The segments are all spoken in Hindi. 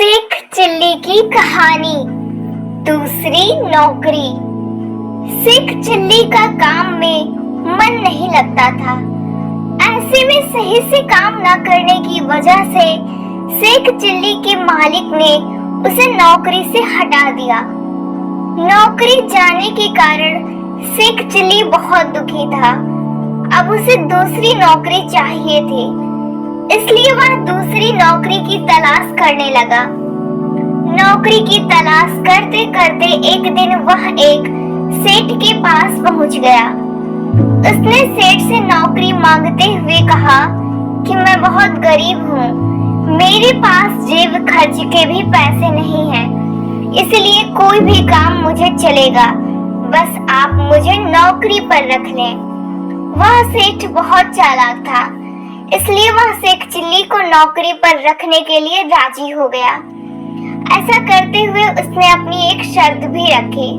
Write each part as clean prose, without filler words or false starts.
शेख चिल्ली की कहानी। दूसरी नौकरी। शेख चिल्ली का काम में मन नहीं लगता था। ऐसे में सही से काम न करने की वजह से शेख चिल्ली के मालिक ने उसे नौकरी से हटा दिया। नौकरी जाने के कारण शेख चिल्ली बहुत दुखी था। अब उसे दूसरी नौकरी चाहिए थी, इसलिए वह दूसरी नौकरी की तलाश करने लगा। नौकरी की तलाश करते करते एक दिन वह एक सेठ के पास पहुंच गया। उसने सेठ से नौकरी मांगते हुए कहा कि मैं बहुत गरीब हूँ, मेरे पास जेब खर्च के भी पैसे नहीं हैं, इसलिए कोई भी काम मुझे चलेगा, बस आप मुझे नौकरी पर रख लें। वह सेठ बहुत चालाक था, इसलिए वह शेख चिल्ली को नौकरी पर रखने के लिए राजी हो गया। ऐसा करते हुए उसने अपनी एक शर्त भी रखी।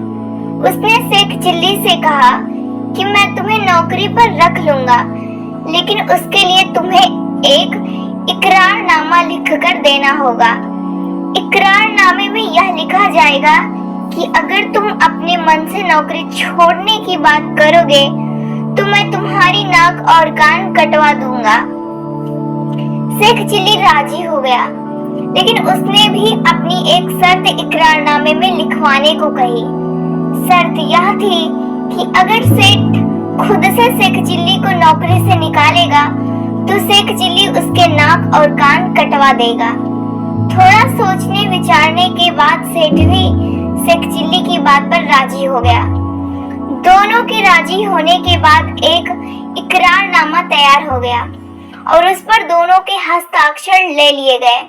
उसने शेख चिल्ली से कहा कि मैं तुम्हें नौकरी पर रख लूंगा, लेकिन उसके लिए तुम्हें एक इकरारनामा लिखकर देना होगा। इकरारनामे में यह लिखा जाएगा कि अगर तुम अपने मन से नौकरी छोड़ने की बात करोगे तो मैं तुम्हारी नाक और कान कटवा दूंगा। शेख चिल्ली राजी हो गया, लेकिन उसने भी अपनी एक शर्त इकरारनामे में लिखवाने को कही। शर्त यह थी कि अगर सेठ खुद से शेख चिल्ली को नौकरी से निकालेगा तो शेख चिल्ली उसके नाक और कान कटवा देगा। थोड़ा सोचने विचारने के बाद सेठ भी शेख चिल्ली की बात पर राजी हो गया। दोनों के राजी होने के बाद एक इकरारनामा तैयार हो गया और उस पर दोनों के हस्ताक्षर ले लिए गए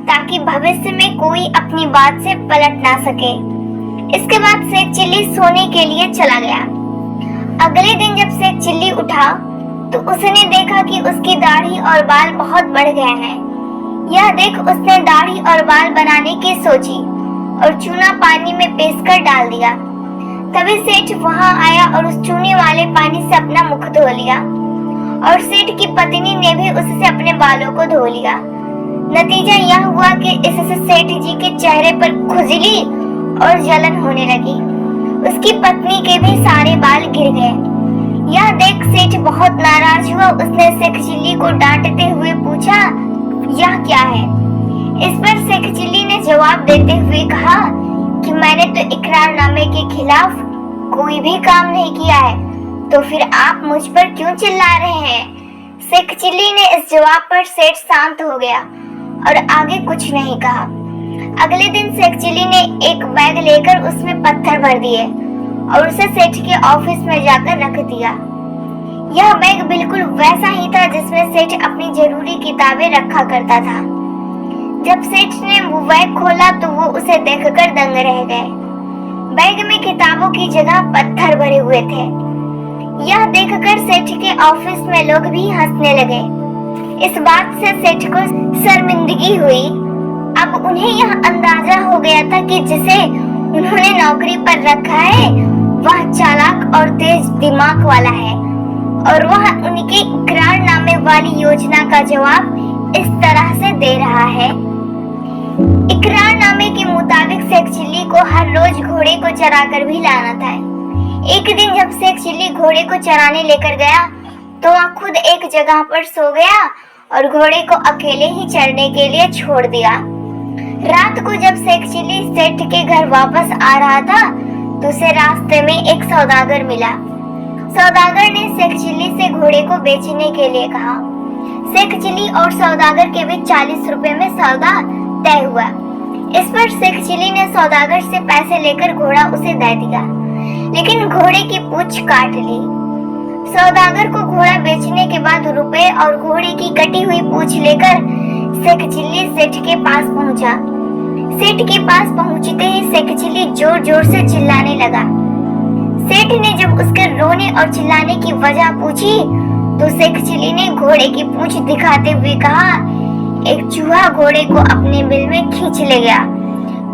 ताकि भविष्य में कोई अपनी बात से पलट ना सके। इसके बाद शेख चिल्ली सोने के लिए चला गया। अगले दिन जब शेख चिल्ली उठा तो उसने देखा कि उसकी दाढ़ी और बाल बहुत बढ़ गए हैं। यह देख उसने दाढ़ी और बाल बनाने की सोची और चूना पानी में पेसकर डाल दिया। तभी सेठ वहां आया और उस चूने वाले पानी से अपना मुख धो लिया और सेठ की पत्नी ने भी उससे अपने बालों को धो लिया। नतीजा यह हुआ कि इससे सेठ जी के चेहरे पर खुजली और जलन होने लगी। उसकी पत्नी के भी सारे बाल गिर गए। यह देख सेठ बहुत नाराज हुआ। उसने शेख चिल्ली को डांटते हुए पूछा, यह क्या है? इस पर शेख चिल्ली ने जवाब देते हुए कहा कि मैंने तो इकरारनामे के खिलाफ कोई भी काम नहीं किया है, तो फिर आप मुझ पर क्यों चिल्ला रहे हैं? शेख चिल्ली ने इस जवाब पर सेठ शांत हो गया और आगे कुछ नहीं कहा। अगले दिन शेख चिल्ली ने एक बैग लेकर उसमें पत्थर भर दिए और उसे सेठ के ऑफिस में जाकर रख दिया। यह बैग बिल्कुल वैसा ही था जिसमें सेठ अपनी जरूरी किताबें रखा करता था। जब सेठ ने वो बैग खोला तो वो उसे देखकर दंग रह गए। बैग में किताबों की जगह पत्थर भरे हुए थे। यह देखकर सेठ के ऑफिस में लोग भी हंसने लगे। इस बात से सेठ को शर्मिंदगी हुई। अब उन्हें यह अंदाजा हो गया था कि जिसे उन्होंने नौकरी पर रखा है वह चालाक और तेज दिमाग वाला है और वह उनके इकरारनामे वाली योजना का जवाब इस तरह से दे रहा है। इकरारनामे के मुताबिक शेख चिल्ली को हर रोज घोड़े को चराकर भी लाना था। एक दिन जब शेख चिल्ली घोड़े को चराने लेकर गया तो वह खुद एक जगह पर सो गया और घोड़े को अकेले ही चरने के लिए छोड़ दिया। रात को जब शेख चिल्ली सेठ के घर वापस आ रहा था तो उसे रास्ते में एक सौदागर मिला। सौदागर ने शेख चिल्ली से घोड़े को बेचने के लिए कहा। शेख चिल्ली और सौदागर के बीच 40 रुपए में सौदा तय हुआ। इस पर शेख चिल्ली ने सौदागर से पैसे लेकर घोड़ा उसे दे दिया, लेकिन घोड़े की पूंछ काट ली। सौदागर को घोड़ा बेचने के बाद रुपए और घोड़े की कटी हुई पूंछ लेकर शेख चिल्ली सेठ के पास पहुंचा। सेठ के पास पहुंचते ही शेख चिल्ली जोर जोर से चिल्लाने लगा। सेठ ने जब उसके रोने और चिल्लाने की वजह पूछी तो शेख चिल्ली ने घोड़े की पूंछ दिखाते हुए कहा, एक चूहा घोड़े को अपने बिल में खींच ले गया।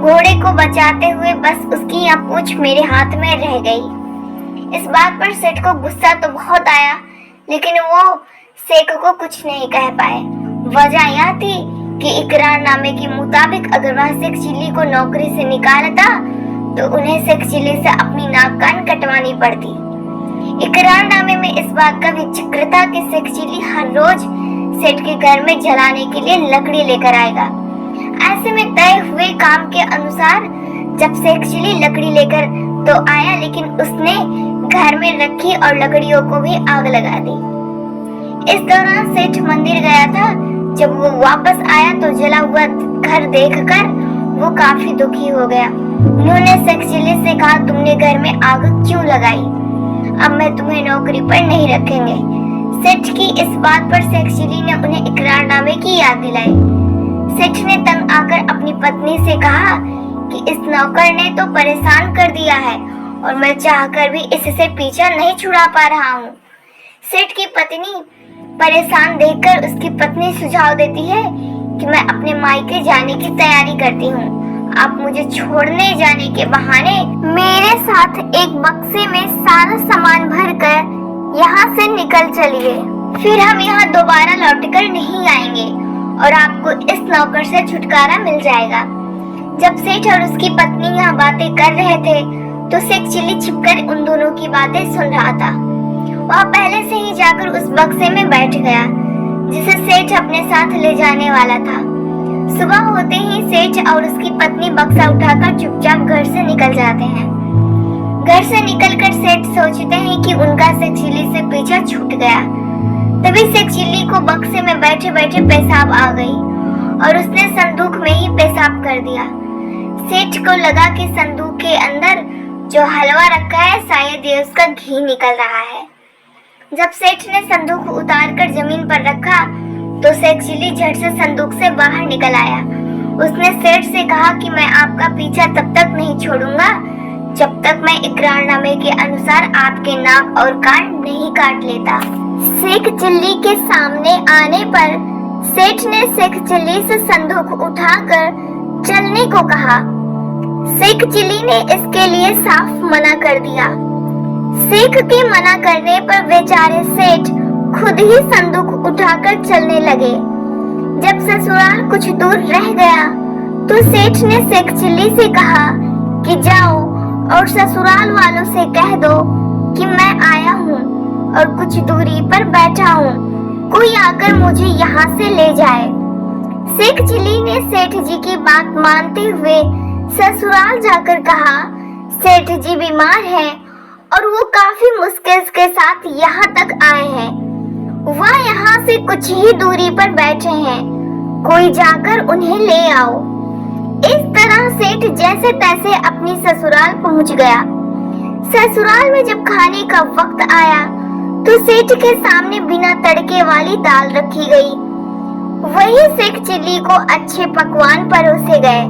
घोड़े को बचाते हुए बस उसकी यह पूंछ मेरे हाथ में रह गई। इस बात पर सेठ को गुस्सा तो बहुत आया, लेकिन वो शेख को कुछ नहीं कह पाए। वजह यह थी कि इकरारनामे के मुताबिक अगर वह शेख चिल्ली को नौकरी से निकालता तो उन्हें शेख चिल्ली से अपनी नाक कान कटवानी पड़ती। इकरारनामे में इस बात का भी जिक्र था कि शेख चिल्ली हर रोज सेठ के घर में जलाने के लिए लकड़ी लेकर आएगा। ऐसे में तय हुए काम के अनुसार जब शेख चिल्ली लकड़ी लेकर तो आया, लेकिन उसने घर में रखी और लकड़ियों को भी आग लगा दी। इस दौरान सेठ मंदिर गया था। जब वो वापस आया तो जला हुआ घर देखकर वो काफी दुखी हो गया। उन्होंने शेख चिल्ली से कहा, तुमने घर में आग क्यों लगाई? अब मैं तुम्हें नौकरी पर नहीं रखेंगे। सेठ की इस बात पर शेख चिल्ली ने उन्हें इकरारनामे की याद दिलाई। सेठ ने तंग आकर अपनी पत्नी से कहा कि इस नौकर ने तो परेशान कर दिया है और मैं चाहकर भी इससे पीछा नहीं छुड़ा पा रहा हूँ। सेठ की पत्नी परेशान देखकर उसकी पत्नी सुझाव देती है कि मैं अपने मायके जाने की तैयारी करती हूँ। आप मुझे छोड़ने जाने के बहाने मेरे साथ एक बक्से में सारा सामान भरकर यहाँ से निकल चलिए, फिर हम यहाँ दोबारा लौटकर नहीं आएंगे और आपको इस नौकर से छुटकारा मिल जाएगा। जब सेठ और उसकी पत्नी यहाँ बातें कर रहे थे तो शेख चिल्ली छिपकर उन दोनों की बातें सुन रहा था। वह पहले से ही जाकर उस बक्से में बैठ गया जिसे सेठ अपने साथ ले जाने वाला था। सुबह होते ही सेठ और उसकी पत्नी बक्सा उठाकर चुपचाप घर से निकल जाते हैं। घर से निकलकर सेठ सोचते हैं कि उनका शेख चिल्ली से पीछा छूट गया। तभी शेख चिल्ली को बक्से में बैठे बैठे पेशाब आ गई और उसने संदूक में ही पेशाब कर दिया। सेठ को लगा कि संदूक के अंदर जो हलवा रखा है शायद ये उसका घी निकल रहा है। जब सेठ ने संदूक उतारकर जमीन पर रखा तो शेख चिल्ली झट से संदूक से बाहर निकल आया। उसने सेठ से कहा कि मैं आपका पीछा तब तक नहीं छोड़ूंगा जब तक मैं इकरारनामे के अनुसार आपके नाक और कान नहीं काट लेता। शेख चिल्ली के सामने आने पर सेठ ने शेख चिल्ली से संदूक उठाकर चलने को कहा। शेख चिल्ली ने इसके लिए साफ मना कर दिया। शेख के मना करने पर बेचारे सेठ खुद ही संदूक उठाकर चलने लगे। जब ससुराल कुछ दूर रह गया तो सेठ ने शेख चिल्ली से कहा कि जाओ और ससुराल वालों से कह दो कि मैं आया हूँ और कुछ दूरी पर बैठा हूँ, कोई आकर मुझे यहाँ से ले जाए। शेख चिल्ली ने सेठ जी की बात मानते हुए ससुराल जाकर कहा, सेठ जी बीमार हैं और वो काफी मुश्किल के साथ यहाँ तक आए हैं। वह यहाँ से कुछ ही दूरी पर बैठे हैं, कोई जाकर उन्हें ले आओ। इस तरह सेठ जैसे तैसे अपनी ससुराल पहुँच गया। ससुराल में जब खाने का वक्त आया तो सेठ के सामने बिना तड़के वाली दाल रखी गई। वही शेख चिल्ली को अच्छे पकवान परोसे गए।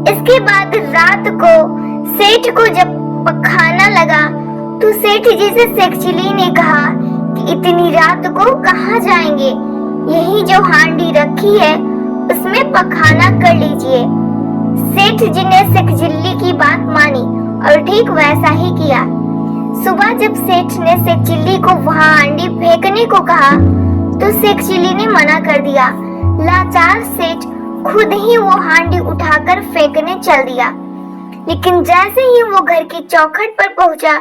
इसके बाद रात को सेठ को जब खाना लगा तो सेठ जी से शेख चिल्ली ने कहा कि इतनी रात को कहाँ जाएंगे, यही जो हांडी रखी है उसमें पखाना कर लीजिए। सेठ जी ने शेख चिल्ली की बात मानी और ठीक वैसा ही किया। सुबह जब सेठ ने शेख चिल्ली को वहाँ हांडी फेंकने को कहा तो शेख चिल्ली ने मना कर दिया। लाचार सेठ खुद ही वो हांडी उठाकर फेंकने चल दिया, लेकिन जैसे ही वो घर की चौखट पर पहुंचा,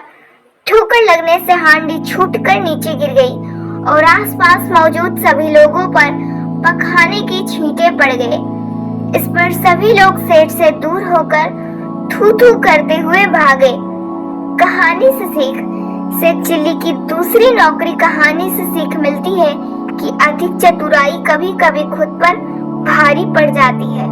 ठोकर लगने से हांडी छूटकर नीचे गिर गई और आसपास मौजूद सभी लोगों पर पखाने की छींटे पड़ गए। इस पर सभी लोग सेठ से दूर होकर थू थू करते हुए भागे। कहानी से सीख। शेख चिल्ली की दूसरी नौकरी कहानी से सीख मिलती है कि अधिक चतुराई कभी कभी खुद पर भारी पड़ जाती है।